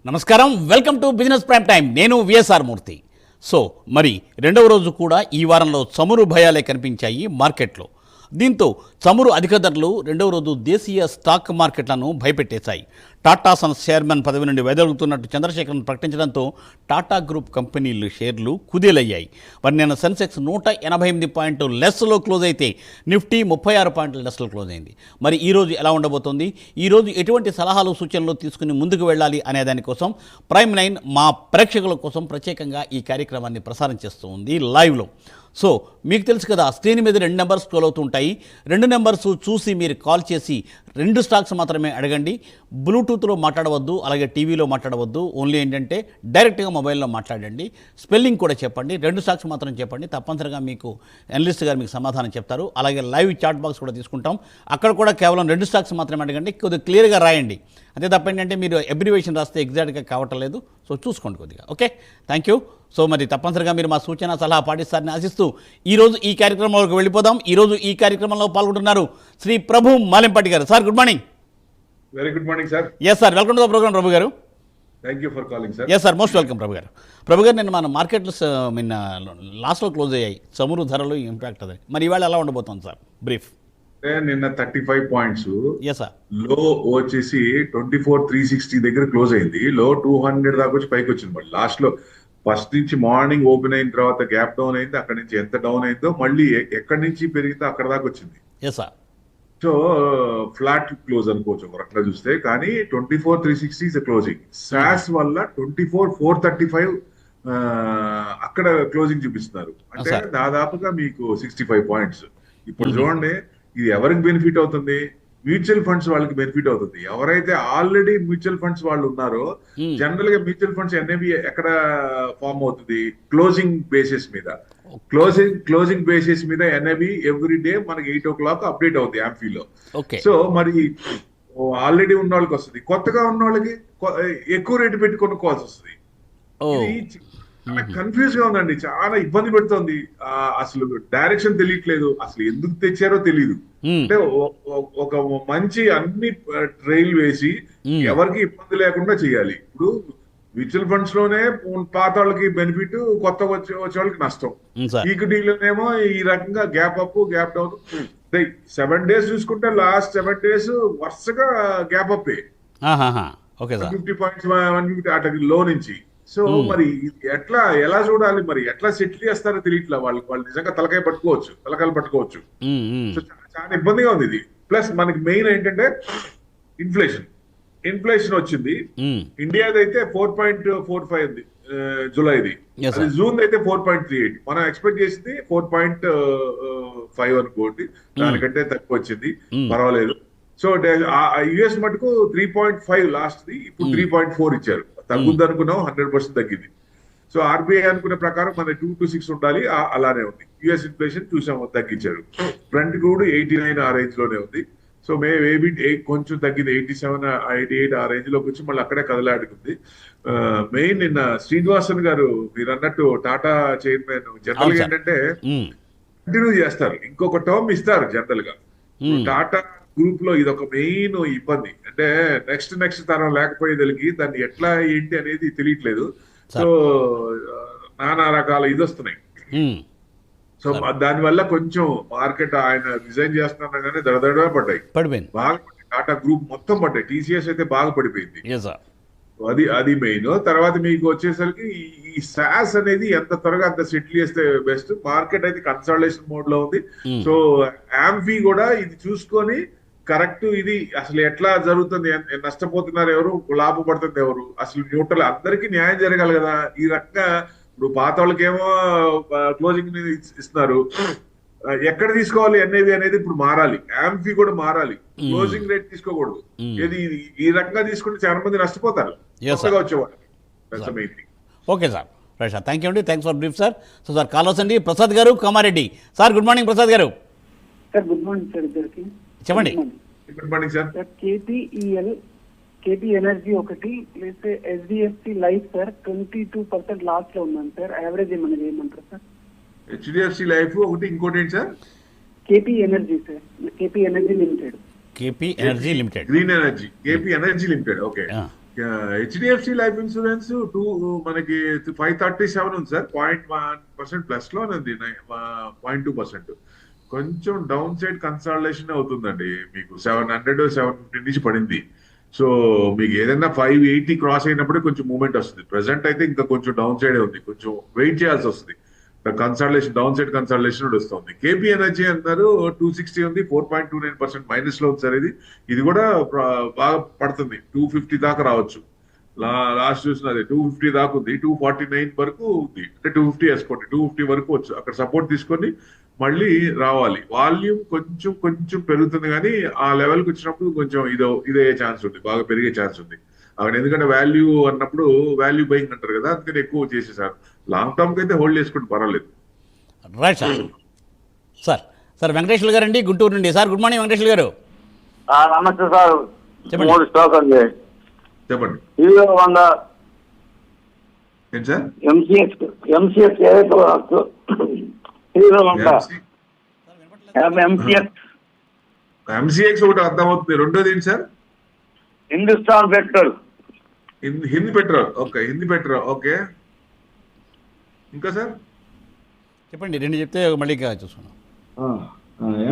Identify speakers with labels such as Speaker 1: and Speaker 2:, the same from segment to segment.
Speaker 1: నమస్కారం, welcome to business prime time. నేను VSR మూర్తి. So మరి రెండవ రోజు కూడా ఈ వారంలో చమురు భయాలే కనిపించాయి మార్కెట్లో. దీంతో చమురు అధిక ధరలు రెండవ రోజు దేశీయ స్టాక్ మార్కెట్లను భయపెట్టేశాయి. టాటా సన్స్ చైర్మన్ పదవి నుండి వైదొలుగుతున్నట్టు చంద్రశేఖరన్ ప్రకటించడంతో టాటా గ్రూప్ కంపెనీలు షేర్లు కుదేలయ్యాయి. మరి నిన్న సెన్సెక్స్ 188 పాయింట్లు లెస్లో క్లోజ్ అయితే నిఫ్టీ 36 పాయింట్ల లెస్లో క్లోజ్ అయింది. మరి ఈరోజు ఎలా ఉండబోతోంది, ఈరోజు ఎటువంటి సలహాలు సూచనలు తీసుకుని ముందుకు వెళ్ళాలి అనే దానికోసం ప్రైమ్ లైన్ మా ప్రేక్షకుల కోసం ప్రత్యేకంగా ఈ కార్యక్రమాన్ని ప్రసారం చేస్తూ ఉంది లైవ్లో. సో మీకు తెలుసు కదా, స్క్రీన్ మీద 2 నెంబర్స్ స్క్రోల్ అవుతుంటాయి. 2 నెంబర్స్ చూసి మీరు కాల్ చేసి 2 స్టాక్స్ మాత్రమే అడగండి. బ్లూటూత్లో మాట్లాడవద్దు, అలాగే టీవీలో మాట్లాడవద్దు. ఓన్లీ ఏంటంటే డైరెక్ట్గా మొబైల్లో మాట్లాడండి. స్పెల్లింగ్ కూడా చెప్పండి. 2 స్టాక్స్ మాత్రం చెప్పండి. తప్పనిసరిగా మీకు అనలిస్ట్ గారు మీకు సమాధానం చెప్తారు. అలాగే లైవ్ చాట్ బాక్స్ కూడా తీసుకుంటాం. అక్కడ కూడా కేవలం 2 స్టాక్స్ మాత్రమే అడగండి. కొద్దిగా క్లియర్గా రాయండి. అంతే తప్ప ఏంటంటే మీరు అబ్రివేషన్ రాస్తే ఎగ్జాక్ట్గా కావటం లేదు. సో చూసుకోండి కొద్దిగా. Okay, thank you. సో మరి తప్పనిసరిగా మీరు మా సూచన సలహా పాటిస్తారని ఆశిస్తూ ఈరోజు ఈ కార్యక్రమంలోకి వెళ్ళిపోదాం. ఈరోజు ఈ కార్యక్రమంలో పాల్గొంటున్నారు శ్రీ ప్రభు మాలెంపాటి గారు. Sir good morning.
Speaker 2: Very good morning sir.
Speaker 1: Yes sir, welcome to the program Prabhu గారు.
Speaker 2: Thank you for calling sir.
Speaker 1: Yes sir, most welcome Prabhu గారు. ప్రభు గారు, నిన్న మన మార్కెట్లు నిన్న లాస్ట్లో క్లోజ్ అయ్యాయి. చమురు ధరలు ఇంపాక్ట్ అది. మరి ఇవాళ ఎలా ఉండబోతుంది సార్, బ్రీఫ్?
Speaker 2: నిన్న 35 పాయింట్స్
Speaker 1: ఎస్ సార్.
Speaker 2: లో వచ్చేసి 24,360 దగ్గర క్లోజ్ అయింది. లో 200 దాకా వచ్చి పైకి వచ్చింది. మళ్ళీ లాస్ట్ లో ఫస్ట్ నుంచి మార్నింగ్ ఓపెన్ అయిన తర్వాత గ్యాప్ డౌన్ అయింది. అక్కడ నుంచి ఎంత డౌన్ అయిందో మళ్ళీ ఎక్కడి నుంచి పెరిగితే అక్కడ దాకా వచ్చింది.
Speaker 1: Yes sir.
Speaker 2: So flat close అనుకోవచ్చు ఒక రకంగా చూస్తే. కానీ 24,360 ఇస్ క్లోజింగ్. సాస్ వల్ల 24,435 అక్కడ క్లోజింగ్ చూపిస్తున్నారు. అంటే దాదాపుగా మీకు 65 పాయింట్స్. ఇప్పుడు చూడండి, ఇది ఎవరికి బెనిఫిట్ అవుతుంది? మ్యూచువల్ ఫండ్స్ వాళ్ళకి బెనిఫిట్ అవుతుంది. ఎవరైతే ఆల్రెడీ మ్యూచువల్ ఫండ్స్ వాళ్ళు ఉన్నారో, జనరల్ గా మ్యూచువల్ ఫండ్స్ ఎన్ఏవి ఎక్కడ ఫామ్ అవుతుంది? క్లోజింగ్ బేసిస్ మీద. క్లోజింగ్ బేసిస్ మీద ఎన్ఏవి ఎవ్రీ డే మనకి 8 o'clock అప్డేట్ అవుతుంది యాంఫీలో. సో మరి ఆల్రెడీ ఉన్న వాళ్ళకి వస్తుంది, కొత్తగా ఉన్న వాళ్ళకి ఎక్కువ రేటు పెట్టి కొనుక్కోవాల్సి వస్తుంది. కన్ఫ్యూజ్ గా ఉందండి, చాలా ఇబ్బంది పెడుతోంది. అసలు డైరెక్షన్ తెలియట్లేదు, అసలు ఎందుకు తెచ్చారో తెలియదు. అంటే ఒక మంచి అన్ని ట్రైల్ వేసి ఎవరికి ఇబ్బంది లేకుండా చేయాలి. ఇప్పుడు మ్యూచువల్ ఫండ్స్ లోనే పాత వాళ్ళకి బెనిఫిట్, కొత్త వచ్చే వాళ్ళకి నష్టం. ఈక్విటీలోనేమో ఈ రకంగా gap up gap down. 7 days చూసుకుంటే లాస్ట్ 7 days వరుసగా గ్యాప్ అప్ 50 పాయింట్స్ 150 అటు లో నుంచి. సో మరి ఎలా చూడాలి, మరి ఎట్లా సెటిల్ చేస్తారో తెలియట్లా. వాళ్ళు నిజంగా తలకాయలు పట్టుకోవచ్చు. సో చాలా ఇబ్బందిగా ఉంది ఇది. ప్లస్ మనకి మెయిన్ ఏంటంటే ఇన్ఫ్లేషన్ వచ్చింది. ఇండియాది అయితే 4.45 ఉంది జూలైది. జూన్ అయితే 4.38. మనం ఎక్స్పెక్ట్ చేసింది 4.5 అనుకోండి. దానికంటే తక్కువ వచ్చింది, పర్వాలేదు. సో యుఎస్ మటుకు 3.5 లాస్ట్ ది, ఇప్పుడు 3.4 ఇచ్చారు. తగ్గుద్ది అనుకున్నాం, 100% తగ్గింది. సో ఆర్బీఐ అనుకునే ప్రకారం మన 2 to 6 ఉండాలి, అలానే ఉంది. యుఎస్ ఇన్ఫ్లేషన్ చూసాము, తగ్గించారు. ఫ్రంట్ కూడా 89 ఆ రేంజ్ లోనే ఉంది. సో మేబీ కొంచెం తగ్గింది, 87 88 ఆ రేంజ్ లోకి వచ్చి మళ్ళీ అక్కడే కదలాడుకుంది. మెయిన్ నిన్న శ్రీనివాసన్ గారు మీరు అన్నట్టు టాటా చైర్మన్ జనరల్ గా ఏంటంటే కంటిన్యూ చేస్తారు, ఇంకొక టర్మ్ ఇస్తారు జనరల్ గా. టాటా గ్రూప్ లో ఇది ఒక మెయిన్ ఇబ్బంది. అంటే నెక్స్ట్ తరం లేకపోయేదలికి దాన్ని ఎట్లా ఏంటి అనేది తెలియట్లేదు. సో నానా రకాల ఇది వస్తున్నాయి. సో దానివల్ల కొంచెం మార్కెట్ ఆయన రిజైన్ చేస్తున్నాగానే దడదడ పడ్డాయి, బాగా టాటా గ్రూప్ మొత్తం పడ్డాయి. టీసీఎస్ అయితే బాగా పడిపోయింది. అది మెయిన్. తర్వాత మీకు వచ్చేసరికి ఈ సాస్ అనేది ఎంత త్వరగా అంత సెటిల్ చేస్తే బెస్ట్. మార్కెట్ అయితే కన్సల్టేషన్ మోడ్ లో ఉంది. సో యాంఫీ కూడా ఇది చూసుకొని కరెక్ట్ ఇది అసలు ఎట్లా జరుగుతుంది, నష్టపోతున్నారు ఎవరు, లాభపడుతుంది ఎవరు, అసలు న్యూట్రల్ అందరికీ న్యాయం జరగాలి కదా. ఈ రకంగా ఇప్పుడు పాత వాళ్ళకేమో క్లోజింగ్ ఇస్తున్నారు, ఎక్కడ తీసుకోవాలి ఎన్ఏవి అనేది ఇప్పుడు మారాలి. యాంఫీ కూడా మారాలి, క్లోజింగ్ రేట్ తీసుకోకూడదు. ఇది ఈ రకంగా తీసుకుంటే చాలా మంది నష్టపోతారు కొత్తగా వచ్చేవాళ్ళు.
Speaker 1: Okay sir, right sir, thank you అండి, thanks for brief sir. So sir callers అండి, ప్రసాద్ గారు, Kamareddy sir. Good morning Prasad గారు.
Speaker 3: సార్ గుడ్ మార్నింగ్ సార్, ఇద్దరికి
Speaker 1: చెప్పండి.
Speaker 2: Good morning sir.
Speaker 3: KP energy ఒకటి, లేకపోతే హెచ్డిఎఫ్సి లైఫ్ సార్ 22% లాస్ లో ఉన్నాను సార్. యావరేజ్ ఏమన్నది ఏమంటారు సార్?
Speaker 2: హెచ్డిఎఫ్సి లైఫ్ ఒకటి, ఇంకోటి ఏంటి sir?
Speaker 3: KP energy sir, KP energy limited.
Speaker 1: KP energy limited,
Speaker 2: green energy, KP energy limited. Okay, HDFC life insurance మనకి 537 ఉంది సార్, 0.1% ప్లస్ లో ఉంది, 0.2%. కొంచెం డౌన్ సైడ్ కన్సాలిడేషన్ అవుతుందండి. మీకు 750 నుంచి పడింది. సో మీకు ఏదైనా 580 క్రాస్ అయినప్పుడే కొంచెం మూవ్మెంట్ వస్తుంది. ప్రెసెంట్ అయితే ఇంకా కొంచెం డౌన్ సైడ్ ఉంది, కొంచెం వెయిట్ చేయాల్సి వస్తుంది. కన్సాలిడేషన్, డౌన్ సైడ్ కన్సాలిడేషన్ కూడా వస్తుంది. కేపీ ఎనర్జీ అన్నారు 260 ఉంది, 4.29% మైనస్ లో ఉంది సార్. ఇది కూడా బాగా పడుతుంది, 250 దాకా రావచ్చు. లాస్ట్ చూసినది 250 దాకా ఉంది, 249 వరకు ఉంది. అంటే 250 వేసుకోండి, 250 వరకు వచ్చు. అక్కడ సపోర్ట్ తీసుకొని మళ్ళీ రావాలి. వాల్యూమ్ కొంచెం పెరుగుతుంది, కానీ ఆ లెవెల్కి వచ్చినప్పుడు కొంచెం ఇదే ఛాన్స్ ఉంది, బాగా పెరిగే ఛాన్స్ ఉంది అక్కడ. ఎందుకంటే వాల్యూ అన్నప్పుడు వాల్యూ బయింగ్ అంటారు కదా, అందుకని ఎక్కువ చేసేసారు. లాంగ్ టర్మ్ కి అయితే హోల్డ్ చేసుకుంటే పర్వాలేదు.
Speaker 1: రైట్ సార్ వెంకటేశ్వర గారు అండి గుంటూరు నుండి. సార్ గుడ్ మార్నింగ్ వెంకటేశ్వర గారు.
Speaker 4: నమస్తే సార్.
Speaker 1: చెప్పండి.
Speaker 4: 3 స్టాక్ అండి.
Speaker 2: చెప్పండి.
Speaker 4: హీరో హోండా,
Speaker 2: ఏంటి సార్?
Speaker 4: ఎంసీఎక్స్ ఏదైతే హీరో హోండా
Speaker 2: ఎంసీఎక్స్ ఒకటి అర్థమవుతుంది. రెండోది ఏంటి sir?
Speaker 4: Hindustan petrol.
Speaker 2: Hindi petrol. Okay, Hindi petrol. Okay, ఇంకా సార్
Speaker 1: చెప్పండి, 2 చెప్తే మళ్ళీ ఇంకా చూసుకున్నాం.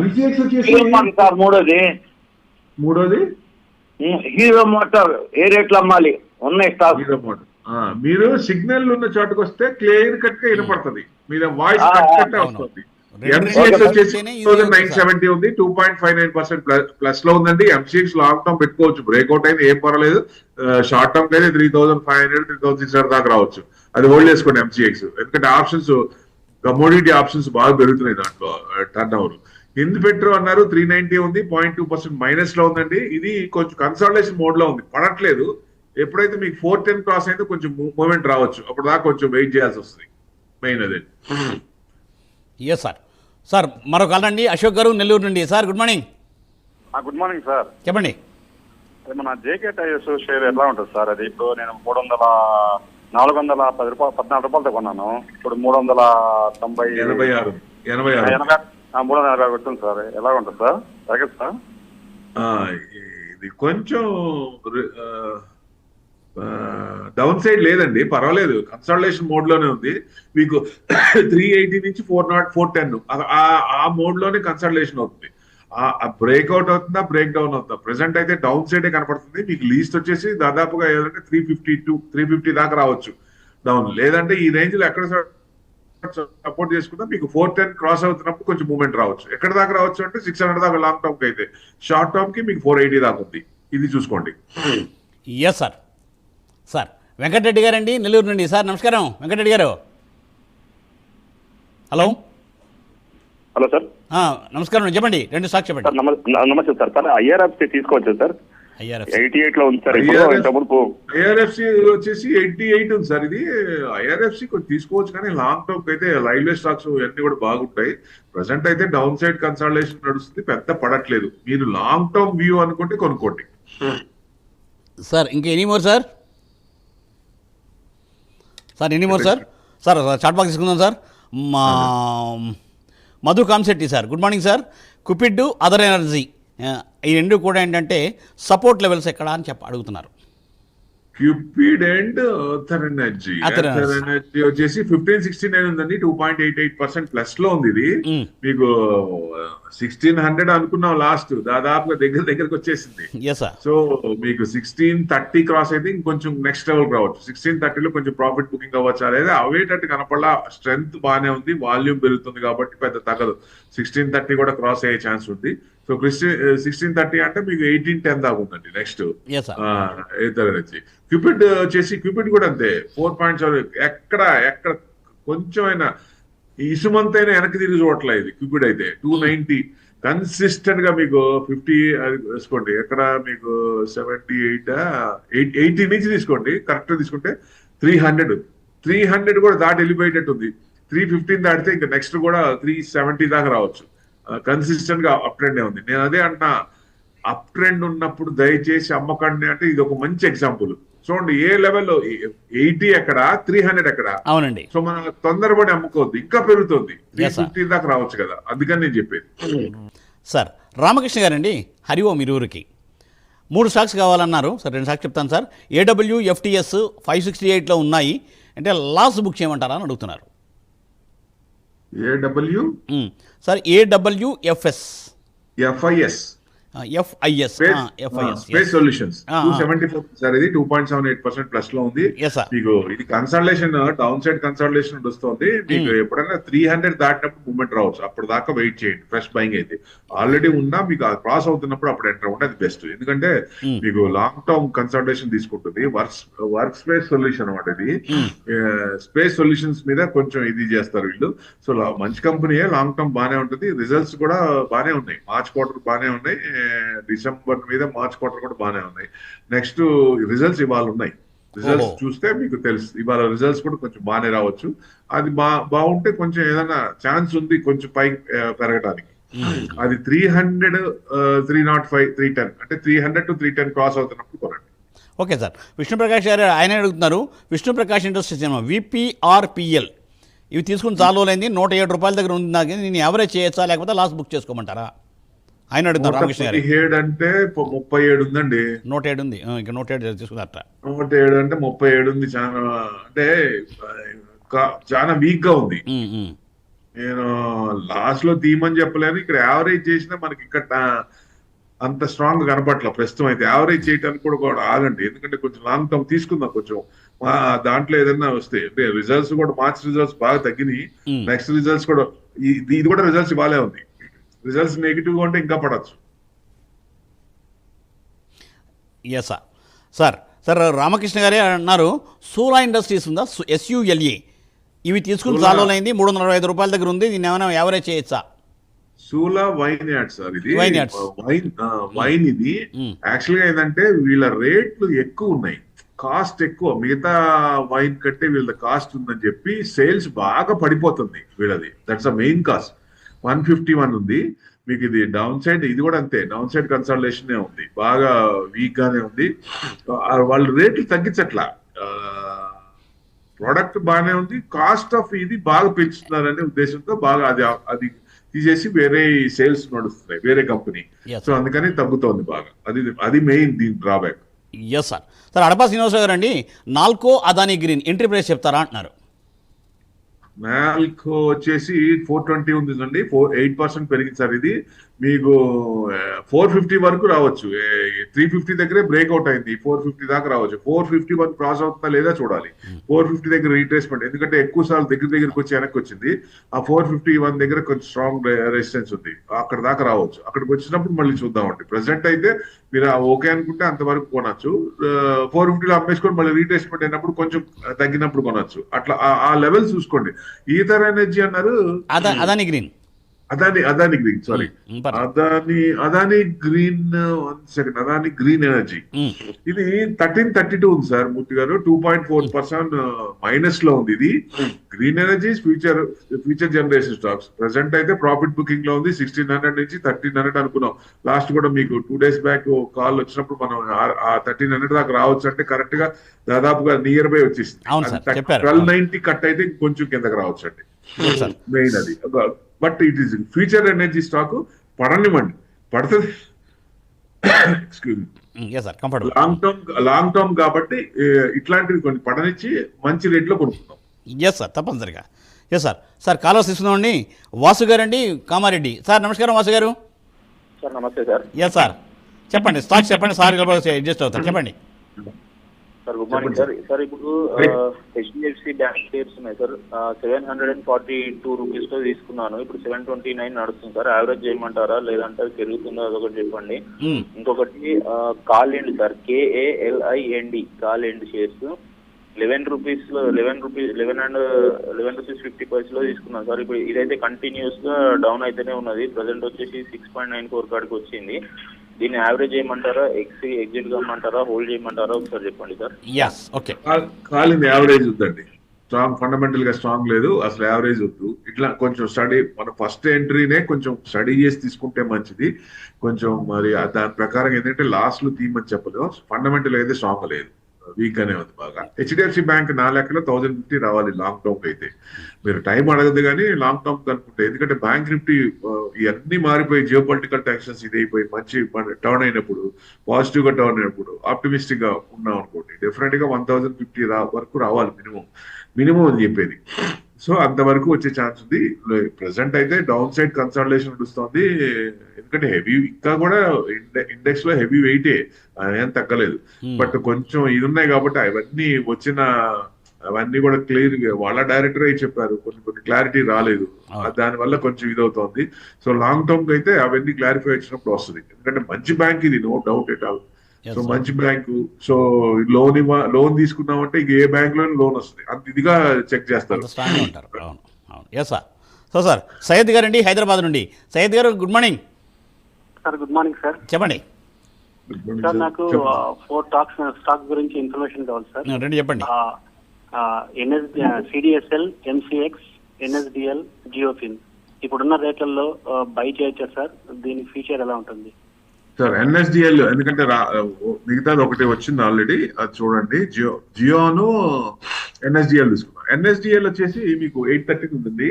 Speaker 2: ఎంసీఎక్స్ వచ్చేసి
Speaker 4: సార్ మూడోది హీరో మోటార్. ఏ రేట్లు అమ్మాలి? ఉన్నాయి స్టాక్.
Speaker 2: Hero motor. మీరు సిగ్నల్ ఉన్న చోటుకు వస్తే క్లియర్ కట్ గా వినపడుతుంది, మీద వాయిస్ కట్ వస్తుంది. ఎంసీఎక్స్ వచ్చేసి 970 ఉంది, 2.59% ప్లస్ లో ఉందండి. ఎంసీఎక్స్ లాంగ్ టర్మ్ పెట్టుకోవచ్చు, బ్రేక్అవుట్ అయితే ఏం పర్వాలేదు. షార్ట్ టర్మ్ అయితే 3,500 3,600 దాకా రావచ్చు. అది హోల్డ్ చేసుకోండి ఎంసీఎక్స్. ఎందుకంటే ఆప్షన్స్, కమోడిటీ ఆప్షన్స్ బాగా పెరుగుతున్నాయి దాంట్లో టర్న్ ఓవర్. హింద్ పెట్రో అన్నారు 390 ఉంది, 0.2% మైనస్ లో ఉందండి. ఇది కొంచెం కన్సాలిడేషన్ మోడ్ లో ఉంది, పడట్లేదు. ఎప్పుడైతే మీకు 410 క్రాస్ అయితే కొంచెం మూవ్మెంట్ రావచ్చు, అప్పుడు దాకా కొంచెం వెయిట్ చేయాల్సి వస్తుంది. మెయిన్ అదే.
Speaker 1: ఎస్ సార్ మరో కాల్ అండి, అశోక్ గారు నెల్లూరు నుండి. Sir good morning.
Speaker 5: Good morning sir.
Speaker 1: చెప్పండి.
Speaker 5: మన జేకే టైర్స్ షేర్ ఎలా ఉంటుంది సార్? అది ఇప్పుడు నేను 410 రూపాయలు 14 రూపాయలతో కొన్నాను. ఇప్పుడు 386 380 పెడుతుంది సార్. ఎలా ఉంటుంది సార్? తగ్గదు సార్?
Speaker 2: ఇది కొంచెం డౌన్ సైడ్ లేదండి, పర్వాలేదు. కన్సల్టేషన్ మోడ్ లోనే ఉంది. మీకు 380 నుంచి 410 ఆ మోడ్ లోనే కన్సల్టేషన్ అవుతుంది. బ్రేక్అవుట్ అవుతుందా, బ్రేక్ డౌన్ అవుతుందా? ప్రెసెంట్ అయితే డౌన్ సైడే కనపడుతుంది. మీకు లీస్ట్ వచ్చేసి దాదాపుగా ఏదంటే 350 దాకా రావచ్చు డౌన్. లేదంటే ఈ రేంజ్ లో ఎక్కడ సపోర్ట్ చేసుకుంటే మీకు 410 క్రాస్ అవుతున్నప్పుడు కొంచెం మూవ్మెంట్ రావచ్చు. ఎక్కడ దాకా రావచ్చు అంటే 600 దాకా లాంగ్ టర్మ్ కి అయితే. షార్ట్ టర్మ్ కి మీకు 480 దాకా ఉంది. ఇది చూసుకోండి.
Speaker 1: ఎస్ సార్ వెంకటరెడ్డి గారండి నెల్లూరు నుండి. సార్ నమస్కారం వెంకటరెడ్డి గారు. Hello
Speaker 5: sir.
Speaker 1: నమస్కారం, చెప్పండి. 2 స్టాక్ చెప్పండి.
Speaker 5: నమస్తే సార్. ఐఆర్ఎఫ్సి తీసుకోవచ్చు సార్? 88 లో ఉంది సార్.
Speaker 2: ఐఆర్ఎఫ్సి వచ్చేసి 88 ఉంది సార్. ఇది ఐఆర్ఎఫ్సి కొంచెం తీసుకోవచ్చు, కానీ లాంగ్ టర్మ్ అయితే రైల్వే స్టాక్స్ అన్ని కూడా బాగుంటాయి. ప్రెసెంట్ అయితే డౌన్ సైడ్ కన్సల్టేషన్ నడుస్తుంది, పెద్ద పడట్లేదు. మీరు లాంగ్ టర్మ్ వ్యూ అనుకుంటే కొనుక్కోండి
Speaker 1: సార్. ఇంకా any more sir? Any more sir? Chat box తీసుకుందాం sir. Madhu Kamsetti sir good morning sir. Cupid, other energy ఈ 2 కూడా ఏంటంటే సపోర్ట్ లెవెల్స్ ఎక్కడ అని అడుగుతున్నారు.
Speaker 2: క్యూపిడ్ అండ్ అథర్ ఎనర్జీ వచ్చేసి 1569 ఉందండి, 2.88% ప్లస్ లో ఉంది. ఇది మీకు 1600 అనుకున్నాం లాస్ట్, దాదాపుగా దగ్గరకు వచ్చేసింది. సో మీకు 1630 క్రాస్ అయితే ఇంకొంచెం నెక్స్ట్ లెవెల్ రావచ్చు. 1630 లో కొంచెం ప్రాఫిట్ బుకింగ్ అవ్వచ్చు. అనేది అవేటట్టు కనపడలా. స్ట్రెంత్ బాగానే ఉంది, వాల్యూమ్ పెరుగుతుంది కాబట్టి పెద్ద తగ్గదు. 1630 కూడా క్రాస్ అయ్యే ఛాన్స్ ఉంది. సో 1630 అంటే మీకు 1810 దాకా ఉందండి నెక్స్ట్ ఎనర్జీ. క్యూపిడ్ వచ్చేసి క్యూపిడ్ కూడా అంతే 4.7. ఎక్కడ కొంచెం అయినా ఇసుమంతైనా వెనక్కి తిరిగి చూడట్లేదు ఇది. క్యూపిడ్ అయితే 290 కన్సిస్టెంట్ గా మీకు 50 వేసుకోండి. ఎక్కడ మీకు 80 నుంచి తీసుకోండి. కరెక్ట్ తీసుకుంటే 300 కూడా దాటి వెళ్ళిపోయేటట్టు ఉంది. 315 దాటితే ఇంకా నెక్స్ట్ కూడా 370 దాకా రావచ్చు. కన్సిస్టెంట్ గా అప్ ట్రెండ్ ఉంది. నేను అదే అంటున్నా, అప్ ట్రెండ్ ఉన్నప్పుడు దయచేసి అమ్మకండి అంటే ఇది ఒక మంచి ఎగ్జాంపుల్. చూడండి ఏ లెవెల్లో 80 ఎక్కడ, 300 ఎక్కడ.
Speaker 1: అవునండి.
Speaker 2: సో మనం తొందరపడి అమ్ముకోవద్దు, ఇంకా పెరుగుతుంది. 350 దాకా రావచ్చు కదా, అందుకని నేను చెప్పేది.
Speaker 1: సార్ రామకృష్ణ గారండి హరి ఓం ఇరువురికి. 3 స్టాక్స్ కావాలన్నారు సార్. 2 స్టాక్స్ చెప్తాను సార్. AWFTS 568లో ఉన్నాయి, అంటే లాస్ బుక్ చేయమంటారా అని అడుగుతున్నారు.
Speaker 2: AW
Speaker 1: sir AWFS
Speaker 2: FIS
Speaker 1: FIS
Speaker 2: space solutions 274 sir, ఇది 2.78% ప్లస్ లో ఉంది.
Speaker 1: Yes, sir.
Speaker 2: మీకు ఇది కన్సల్టేషన్ డౌన్ సైడ్ కన్సల్టేషన్ వస్తుంది. మీకు ఎప్పుడైనా 300 దాటినప్పుడు మూవ్మెంట్ రావచ్చు, అప్పుడు దాకా వెయిట్ చేయండి. ఫ్రెష్ బయింగ్ అయితే ఆల్రెడీ ఉన్నా మీకు క్రాస్ అవుతున్నప్పుడు అప్పుడు ఎంటర్ అవ్వండి, అది బెస్ట్. ఎందుకంటే మీకు లాంగ్ టర్మ్ కన్సల్టేషన్ తీసుకుంటుంది. వర్క్ స్పేస్ సొల్యూషన్ అన్నమాట ఇది. స్పేస్ సొల్యూషన్స్ మీద కొంచెం ఇది చేస్తారు వీళ్ళు. సో మంచి కంపెనీయే, లాంగ్ టర్మ్ బానే ఉంటుంది. రిజల్ట్స్ కూడా బానే ఉన్నాయి, మార్చ్ క్వార్టర్ బానే ఉన్నాయి, డిసెంబర్ మీద మార్చ్ క్వార్టర్ కూడా బానే ఉన్నాయి. నెక్స్ట్ రిజల్ట్స్ ఇవాళ ఉన్నాయి. రిజల్ట్స్ చూస్తే మీకు తెలుసు, ఇవాళ రిజల్ట్స్ కూడా కొంచెం బాగానే రావచ్చు. అది బాగుంటే కొంచెం ఏదైనా ఛాన్స్ ఉంది కొంచెం పైకి పెరగడానికి. అది 300, 305, 310 అంటే 300 to 310 క్రాస్ అవుతున్నప్పుడు కొనండి.
Speaker 1: Okay sir. విష్ణుప్రకాష్ గారు ఆయన అడుగుతున్నారు, విష్ణుప్రకాష్ ఇండస్ట్రీస్ సినిమా VPRPL ఇవి తీసుకుని చాలా రోజులైంది, 107 రూపాయల దగ్గర ఉంది. నాకు నేను యావరేజ్ చేయొచ్చా లేకపోతే లాస్ బుక్ చేసుకోమంటారా ఆయన అడుగుతున్నారు. రామకృష్ణ గారు
Speaker 2: 17 అంటే 37 ఉందండి.
Speaker 1: 107 ఉంది, ఇంకా 107 తీసుకున్నారట.
Speaker 2: 107 అంటే 37 ఉంది. చాలా అంటే చాలా వీక్ గా ఉంది. నేను లాస్ట్ లో తీయమని చెప్పలేను. ఇక్కడ యావరేజ్ చేసినా మనకి ఇక్కడ అంత స్ట్రాంగ్ కనపట్ల ప్రస్తుతం. అయితే యావరేజ్ చేయడానికి కూడా ఆగండి, ఎందుకంటే కొంచెం లాంగ్ టర్మ్ తీసుకుందాం. కొంచెం దాంట్లో ఏదైనా వస్తే అంటే రిజల్ట్స్ కూడా మార్చ్ రిజల్ట్స్ బాగా తగ్గినాయి. నెక్స్ట్ రిజల్ట్స్ కూడా ఇది కూడా రిజల్ట్స్ ఇవ్వాలే ఉంది. రిజల్ట్స్ నెగిటివ్ గా ఉంటే ఇంకా పడచ్చు.
Speaker 1: Yes sir. Sir sir Ramakrishna గారే అన్నారు, సూలా ఇండస్ట్రీస్ ఉందా, SULA ఇవి తీసుకుని చాలా రోజులైంది, 365 రూపాయల దగ్గర ఉంది, దీన్ని ఏమైనా యావరేజ్ చేయొచ్చా?
Speaker 2: సూలా వైన్ యార్డ్స్ సార్, ఇది
Speaker 1: వైన్ యార్డ్స్.
Speaker 2: వైన్ ఇది యాక్చువల్ గా ఏంటంటే వీళ్ళ రేట్లు ఎక్కువ ఉన్నాయి, కాస్ట్ ఎక్కువ. మిగతా వైన్ కంటే వీళ్ళ కాస్ట్ ఉందని చెప్పి సేల్స్ బాగా పడిపోతుంది వీళ్ళది. That's a main cost. 151 ఉంది మీకు. ఇది డౌన్ సైడ్, ఇది కూడా అంతే, డౌన్ సైడ్ కన్సల్టేషన్ ఉంది, బాగా వీక్ గానే ఉంది. వాళ్ళు రేట్లు తగ్గించట్లా, ప్రోడక్ట్ బాగానే ఉంది, కాస్ట్ ఆఫ్ ఇది బాగా పెంచుతున్నారనే ఉద్దేశంతో బాగా అది తీసేసి వేరే సేల్స్ నడుస్తున్నాయి, వేరే కంపెనీ. సో అందుకని తగ్గుతోంది బాగా. అది మెయిన్ దీని drawback.
Speaker 1: Yes sir. Sir Adapa Srinivasa Rao గారు అండి, Nalco Adani green entry price చెప్తారా అంటున్నారు.
Speaker 2: నాల్కో వచ్చేసి 420 ఉంది అండి, 8% పెరిగింది సార్. ఇది మీకు 450 వరకు రావచ్చు. 350 దగ్గరే బ్రేక్అవుట్ అయింది, 450 దాకా రావచ్చు. 451 క్రాస్ అవుతుందా లేదా చూడాలి. 450 దగ్గర రీట్రేస్మెంట్, ఎందుకంటే ఎక్కువ సార్లు దగ్గరికి వచ్చి వెనక్కి వచ్చింది. ఆ 451 దగ్గర కొంచెం స్ట్రాంగ్ రెసిస్టెన్స్ ఉంది, అక్కడ దాకా రావచ్చు. అక్కడికి వచ్చినప్పుడు మళ్ళీ చూద్దామండి. ప్రెసెంట్ అయితే మీరు ఓకే అనుకుంటే అంతవరకు కొనొచ్చు. 450లో అమ్మేసుకొని మళ్ళీ రీట్రేస్మెంట్ అయినప్పుడు కొంచెం తగ్గినప్పుడు కొనొచ్చు. అట్లా ఆ లెవెల్ చూసుకోండి. ఈథర్ ఎనర్జీ అన్నారు,
Speaker 1: Adani green,
Speaker 2: Adani green, sorry, Adani green, 1 second, Adani green energy. ఇది 1332 ఉంది సార్ మూర్తి గారు, 2.4% మైనస్ లో ఉంది. ఇది green energies future generation stocks. Present అయితే ప్రాఫిట్ బుకింగ్ లో ఉంది. 1600 నుంచి 1300 అనుకున్నాం. లాస్ట్ కూడా మీకు 2 days బ్యాక్ కాల్ వచ్చినప్పుడు మనం 1300 దాకా రావచ్చు అంటే కరెక్ట్ గా దాదాపుగా నియర్ బై వచ్చేసింది. 1290 కట్ అయితే కొంచెం కిందకి రావచ్చు అండి, మెయిన్ అది. But it is future energy stock, పడనివ్వండి, పడుతుంది. లాంగ్ టర్మ్ కాబట్టి ఇట్లాంటివి కొన్ని పడనిచ్చి మంచి రేట్లో కొనుక్కుందాం.
Speaker 1: ఎస్ సార్, తప్పనిసరిగా. Yes sir. సార్ కాలర్స్ ఇస్తున్నామండి. వాసు గారు అండి, కామారెడ్డి. సార్ నమస్కారం వాసు గారు.
Speaker 5: సార్ నమస్తే సార్.
Speaker 1: ఎస్ సార్, చెప్పండి, స్టాక్స్ చెప్పండి, సార్ అడ్జస్ట్ అవుతారు, చెప్పండి.
Speaker 5: Sir good morning sir. Sir ఇప్పుడు HDFC బ్యాంక్ షేర్స్ ఉన్నాయి సార్, 742 రూపీస్ లో తీసుకున్నాను. ఇప్పుడు 729 నడుస్తుంది సార్. యావరేజ్ చేయమంటారా లేదంటే పెరుగుతుందో అదొకటి చెప్పండి. ఇంకొకటి కాలిండ్ సార్, KALIND కాలిండ్ షేర్స్ 11 రూపీస్ 50 పైసలో తీసుకున్నాను సార్. ఇప్పుడు ఇదైతే కంటిన్యూస్ గా డౌన్ అయితేనే ఉన్నది. ప్రజెంట్ వచ్చేసి 6.94 కాడికి వచ్చింది. దీన్ని యావరేజ్ చేయమంటారా, ఎగ్జిట్ కామంటారా, హోల్డ్ చేయమంటారా, ఒకసారి చెప్పండి సార్.
Speaker 1: ఓకే.
Speaker 2: కాలింది యావరేజ్ వద్దండి, స్ట్రాంగ్ ఫండమెంటల్ గా స్ట్రాంగ్ లేదు, అసలు యావరేజ్ వద్దు. ఇట్లా కొంచెం స్టడీ, మన ఫస్ట్ ఎంట్రీనే కొంచెం స్టడీ చేసి తీసుకుంటే మంచిది. కొంచెం మరి దాని ప్రకారం ఏంటంటే లాస్ట్ లో తీయమని చెప్పలేదు. ఫండమెంటల్ అయితే స్ట్రాంగ్ లేదు, వీక్ గానే ఉంది బాగా. హెచ్డిఎఫ్సి బ్యాంక్ నా లెక్కలో 1050 రావాలి లాంగ్ టర్మ్ అయితే. మీరు టైం అడగదు కానీ లాంగ్ టర్మ్ అనుకుంటే, ఎందుకంటే బ్యాంక్ నిఫ్టీ ఇవన్నీ మారిపోయి జియో పొలిటికల్ టెన్షన్స్ ఇది అయిపోయి మంచి టర్న్ అయినప్పుడు, పాజిటివ్ గా టర్న్ అయినప్పుడు ఆప్టిమిస్టిక్ గా ఉన్నాం అనుకోండి, డెఫినెట్ గా 1050 వరకు రావాలి మినిమం అని చెప్పేది. సో అంతవరకు వచ్చే ఛాన్స్ ఉంది. ప్రెసెంట్ అయితే డౌన్ సైడ్ కన్సల్టేషన్ నడుస్తుంది, ఎందుకంటే హెవీ ఇంకా కూడా ఇండెక్స్ లో హెవీ వెయిటే ఏం తగ్గలేదు. బట్ కొంచెం ఇది ఉన్నాయి కాబట్టి అవన్నీ కూడా క్లియర్ వాళ్ళ డైరెక్టర్ అయి చెప్పారు, కొన్ని క్లారిటీ రాలేదు, దానివల్ల కొంచెం ఇదవుతోంది. సో లాంగ్ టర్మ్ కి అయితే అవన్నీ క్లారిఫై వచ్చినప్పుడు వస్తుంది, ఎందుకంటే మంచి బ్యాంక్ ఇది, no doubt at all. So మంచి బ్యాంకు, సో లోన్ తీసుకున్నామంటే ఇంక ఏ బ్యాంక్ లోనే లోన్ వస్తుంది, అంత ఇదిగా చెక్ చేస్తారు.
Speaker 1: సార్ సయ్యద్ గారు అండి హైదరాబాద్ నుండి. సయ్యద్ గారు good morning.
Speaker 3: Sir good morning sir.
Speaker 1: చెప్పండి
Speaker 3: సార్. నాకు 4 స్టాక్ గురించి ఇన్ఫర్మేషన్ కావాలి సార్.
Speaker 1: రెండు చెప్పండి.
Speaker 3: సిడిఎస్ఎల్, ఎంసీఎక్స్, ఎన్ఎస్డిఎల్, జియోఫిన్ ఇప్పుడున్న రేట్లలో బై చేయొచ్చా సార్? దీని ఫ్యూచర్ ఎలా ఉంటుంది
Speaker 2: సార్? ఎన్ఎస్డిఎల్ ఎందుకంటే మిగతాది ఒకటి వచ్చింది ఆల్రెడీ, అది చూడండి. జియోను ఎన్ఎస్డిఎల్ తీసుకున్నాం. ఎన్ఎస్డిఎల్ వచ్చేసి మీకు 830 ఉంటుంది,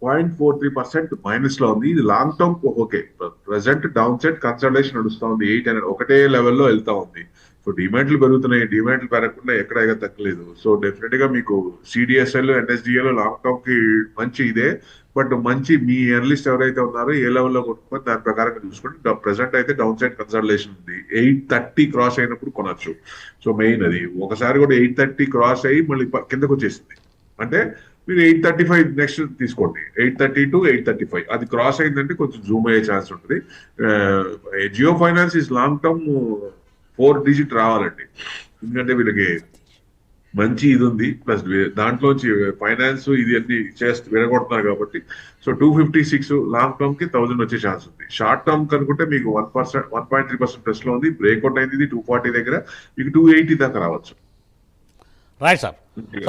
Speaker 2: 0.43% మైనస్ లో ఉంది. ఇది long term okay. Present down side consultation నడుస్తా ఉంది, 800 ఒకటే లెవెల్లో వెళ్తా ఉంది. సో డిమాండ్లు పెరుగుతున్నాయి, డిమాండ్లు పెరగకుండా ఎక్కడ తగ్గలేదు. సో డెఫినెట్ గా మీకు సిడిఎస్ఎల్, ఎన్ఎస్డిఎల్ లాంగ్ టర్మ్ కి మంచి ఇదే. బట్ మంచి మీ ఎర్లిస్ట్ ఎవరైతే ఉన్నారో ఏ లెవెల్లో కొనుక్కొని దాని ప్రకారంగా చూసుకోండి. ప్రెసెంట్ అయితే డౌన్ సైడ్ కన్సల్టేషన్ ఉంది, 830 క్రాస్ అయినప్పుడు కొనొచ్చు. సో మెయిన్ అది ఒకసారి కూడా 830 క్రాస్ అయ్యి మళ్ళీ కిందకు వచ్చేసింది అంటే మీరు 835 నెక్స్ట్ తీసుకోండి, 830 to 835 అది క్రాస్ అయిందంటే కొంచెం జూమ్ అయ్యే ఛాన్స్ ఉంటుంది. Jio finance is long term 4 digit రావాలండి, ఎందుకంటే వీళ్ళకి మంచి ఇది ఉంది, ప్లస్ దాంట్లోంచి ఫైనాన్స్ ఇది అన్ని విరగొడుతున్నారు కాబట్టి. సో 256 లాంగ్ టర్మ్ కి 1000 వచ్చే ఛాన్స్ ఉంది. షార్ట్ టర్మ్ కనుకుంటే మీకు 1.3% ప్లస్ లో ఉంది, బ్రేక్అవుట్ అయింది 240 దగ్గర, మీకు 280 దాకా రావచ్చు.
Speaker 1: Right sir.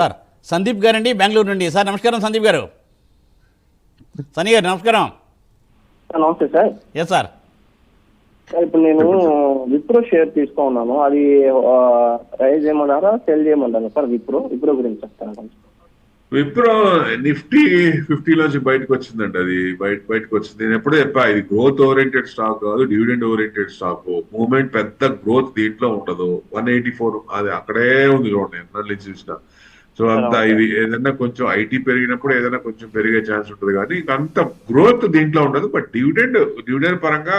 Speaker 1: సార్ సందీప్ గారండి బెంగళూరు నుండి. సార్ నమస్కారం సందీప్ గారు. సనీ గారు నమస్కారం.
Speaker 6: నమస్తే సార్.
Speaker 1: Yes sir.
Speaker 6: ఇప్పుడు నేను విప్రో షేర్ తీసుకో ఉన్నాను, అది రైజ్ చేయమన్నారా సెల్ చేయమంటారా సార్? విప్రో గురించి చెప్తాను.
Speaker 2: విప్రో నిఫ్టీ 50 లోంచి బయటకు వచ్చిందండి, అది బయటకు వచ్చింది. నేను ఎప్పుడూ చెప్పా, ఇది గ్రోత్ ఓరియంటెడ్ స్టాక్ కాదు, డివిడెండ్ ఓరియంటెడ్ స్టాక్. మూవ్మెంట్ పెద్ద గ్రోత్ దీంట్లో ఉండదు. 184 అది అక్కడే ఉంది చూడండి, ఎన్నో చూసిన. సో అంత ఇది ఏదైనా కొంచెం ఐటీ పెరిగినప్పుడు ఏదైనా కొంచెం పెరిగే ఛాన్స్ ఉంటుంది, కానీ అంత గ్రోత్ దీంట్లో ఉండదు. బట్ డివిడెండ్ పరంగా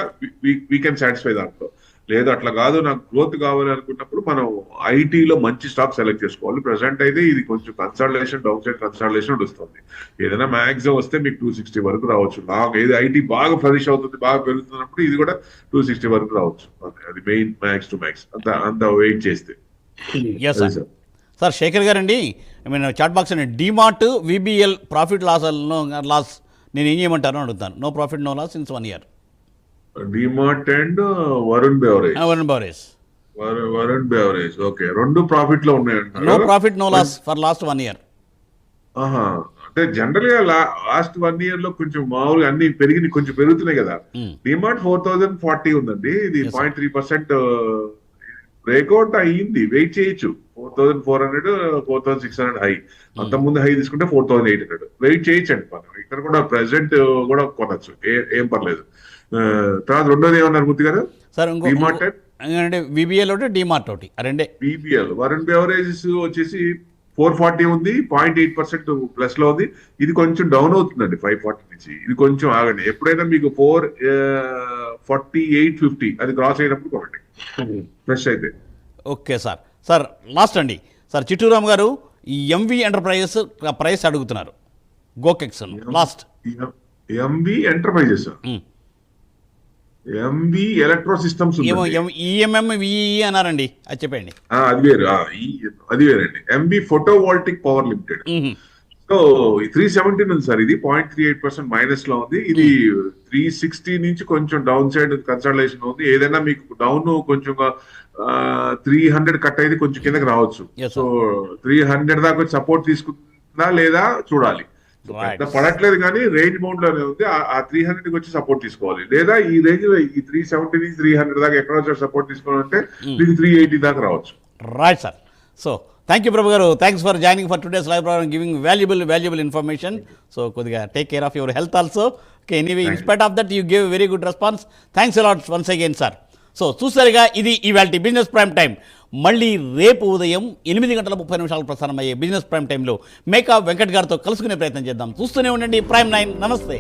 Speaker 2: వీ కెన్ సాటిస్ఫై దాంట్లో. లేదు అట్లా కాదు, నాకు గ్రోత్ కావాలి అనుకున్నప్పుడు మనం ఐటీలో మంచి స్టాక్ సెలెక్ట్ చేసుకోవాలి. ప్రెసెంట్ అయితే ఇది కొంచెం కన్సల్టేషన్, డౌన్ సైడ్ కన్సల్టేషన్ వస్తుంది. ఏదైనా మ్యాక్సిమం వస్తే మీకు 260 వరకు రావచ్చు. లాంగ్ ఏది ఐటీ బాగా ఫ్లరిష్ అవుతుంది, బాగా పెరుగుతున్నప్పుడు ఇది కూడా 260 వరకు రావచ్చు. అది మెయిన్ మ్యాక్స్ టు మ్యాక్స్ అంత వెయిట్ చేస్తే.
Speaker 1: సార్ శేఖర్ గారండి, చాట్ బాక్స్ అండి, డిమార్ట్ విబిఎల్ ప్రాఫిట్ లాస్ నేను ఏం చేయమంటారో అడుగుతాను. No profit no loss since 1 year.
Speaker 2: DMart and Varun beverage okay, రెండు ప్రాఫిట్ లో ఉన్నాయంట.
Speaker 1: No profit no loss for last 1 year.
Speaker 2: అంటే జనరల్ గా లాస్ట్ 1 year లో కొంచెం మామూలుగా అన్ని కొంచెం పెరుగుతున్నాయి కదా. డిమార్ట్ 4040 ఉందండి, ఇది 0.3% బ్రేక్అవుట్ అయ్యింది. వెయిట్ చేయొచ్చు 4400 4600 హై. అంత ముందు హై తీసుకుంటే 4800 వెయిట్ చేయొచ్చండి. మనం ఇక్కడ కూడా ప్రెసెంట్ కూడా కొనొచ్చు, ఏం పర్లేదు. తర్వాత రెండోది ఏమన్నారు మూర్తి గారు?
Speaker 1: సార్ విబిఎల్ ఒకటి డిమార్ట్ ఒకటి రెండే.
Speaker 2: విబిఎల్ వరుణ్ బెవరేజెస్ వచ్చేసి 440 ఉంది, 0.8% ప్లస్ లో ఉంది. ఇది కొంచెం డౌన్ అవుతుందండి 540 నుంచి. ఇది కొంచెం ఆగండి, ఎప్పుడైనా మీకు 448.50 అది క్రాస్ అయినప్పుడు కొనండి ఫ్రెష్ అయితే.
Speaker 1: Okay sir. సార్ లాస్ట్ అండి సార్, చిట్టూరామ్ గారు ఈ ఎంవి ఎంటర్ప్రైజెస్ ప్రైస్ అడుగుతున్నారు. Gokex last.
Speaker 2: Emmvee enterprises, Emmvee electro systems
Speaker 1: Emmvee అన్నారండి, అది చెప్పండి.
Speaker 2: అది వేరండి. Emmvee photovoltaic power limited. So 317 ఉంది సార్, ఇది 0.38% మైనస్ లో ఉంది. ఇది 360 నుంచి కొంచెం డౌన్ సైడ్ కన్సల్టేషన్ ఉంది. ఏదైనా మీకు డౌన్ కొంచెం 300 కట్ అయితే కొంచెం కిందకి రావచ్చు. సో 300 దాకా సపోర్ట్ తీసుకుందా లేదా చూడాలి. పడట్లేదు కానీ రేంజ్ బౌండ్ లోనే ఉంది. ఆ 300 కి వచ్చి సపోర్ట్ తీసుకోవాలి, లేదా ఈ రేంజ్ లో ఈ 370 నుంచి 300 దాకా ఎక్కడ వచ్చి సపోర్ట్ తీసుకోవాలంటే మీకు 380 దాకా రావచ్చు.
Speaker 1: Right sir. So thank you Prabhu గారు, thanks for joining for today's live program, giving valuable information. So కొద్దిగా take care of your health also. Okay, anyway in spite of that you give very good response. Thanks a lot once again sir. So చూసారుగా, ఇది ఇవాల్టి business prime time. మళ్ళీ రేపు ఉదయం 8:30 ప్రసారం అయ్యే business prime టైంలో మేకా వెంకట్ గారితో కలుసుకునే ప్రయత్నం చేద్దాం. చూస్తూనే ఉండండి ప్రైమ్ 9. నమస్తే.